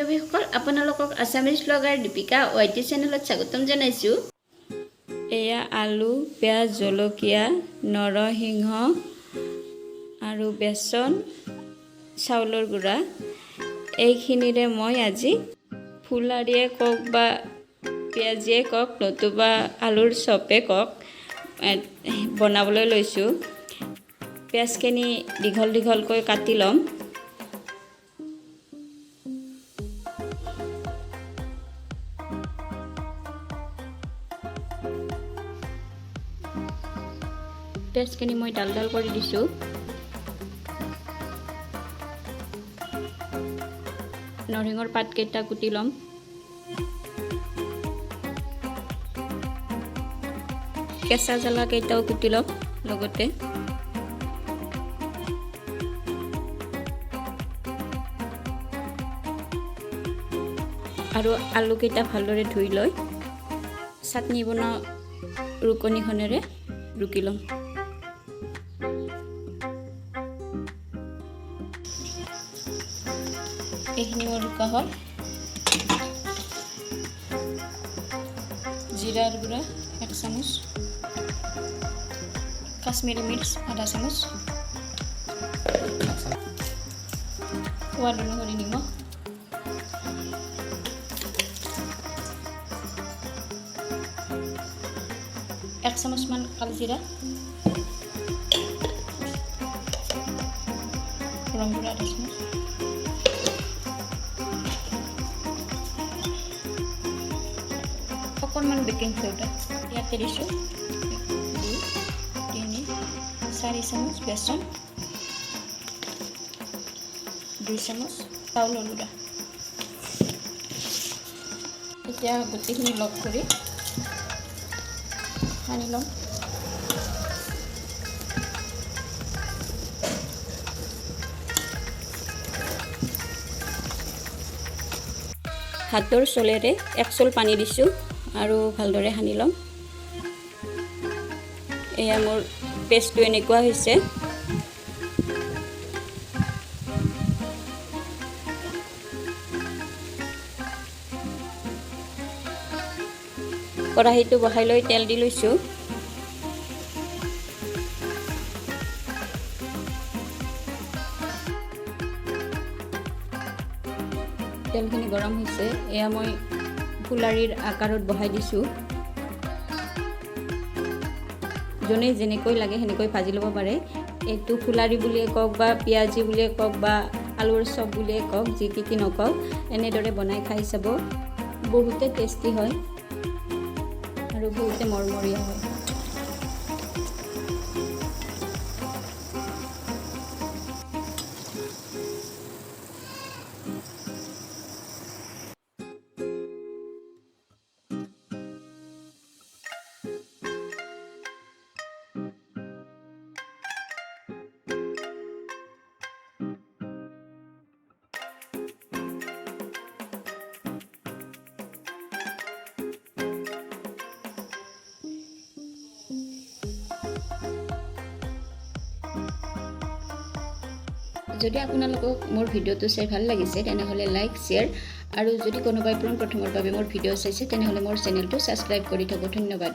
বান্ধৱীসকল আপোনালোকক Assamese blogger Deepika YT চেনেলত স্বাগতম জনাইছোঁ। এয়া আলু, পিয়াজ, জলকীয়া, নৰসিংহ আৰু বেচন, চাউলৰ গুড়া এইখিনিৰে মই আজি ফুলাৰিয়ে কওক বা পিয়াজিয়ে কওক নতুবা আলুৰ চপে কওক বনাবলৈ লৈছোঁ। পিয়াজখিনি দীঘল দীঘলকৈ কাটি ল'ম। পিয়াজখিনি মই ডাল ডাল কৰি দিছোঁ। নৰসিংহৰ পাতকেইটা কুটি ল'ম। কেঁচা জ্বালা কেইটাও কুটি ল'ম লগতে। আৰু আলুকেইটা ভালদৰে ধুই লৈ চাটনি বনোৱা ৰুকনিখনেৰে ৰুকি ল'ম। এইখিনি মোৰ ৰুকা হ'ল। জিৰাৰ গুড়া 1 চামুচ, কাশ্মীৰী মিৰ্চ আধা চামুচ, সোৱাদ অনুসৰি নিমখ, এক চামুচমান কালজিৰা, গৰম গুড়া আধা চামুচ, অকণমান বেকিং পাউডাৰ ইয়াতে দিছোঁ 2, 3, 4 চামুচ বেচন, 2 চামুচ চাউলৰ গুড়া। এতিয়া গোটেইখিনি লগ কৰি সানি ল'ম। হাতৰ চলেৰে 1 চল পানী দিছোঁ আৰু ভালদৰে সানি ল'ম। এয়া মোৰ পেষ্টটো এনেকুৱা হৈছে। কেৰাহীটো বহাই লৈ তেল দি লৈছোঁ। তেলখিনি গৰম হৈছে। এয়া মই ফুলাৰিৰ আকাৰত বহাই দিছোঁ। যোনে যেনেকৈ লাগে সেনেকৈ ভাজি ল'ব পাৰে। এইটো ফুলাৰি বুলিয়ে কওক বা পিয়াজি বুলিয়ে কওক বা আলুৰ চপ বুলিয়ে কওক, যি কি নকওক এনেদৰে বনাই খাই চাব। বহুতে টেষ্টি হয় আৰু বহুতে মৰমৰীয়া হয়। যদি আপোনালোকক মোৰ ভিডিঅ'টো চাই ভাল লাগিছে তেনেহ'লে লাইক, শ্বেয়াৰ আৰু যদি কোনোবাই পোনপ্ৰথমৰ বাবে মোৰ ভিডিঅ' চাইছে তেনেহ'লে মোৰ চেনেলটো ছাবস্ক্ৰাইব কৰি থ'ব। ধন্যবাদ।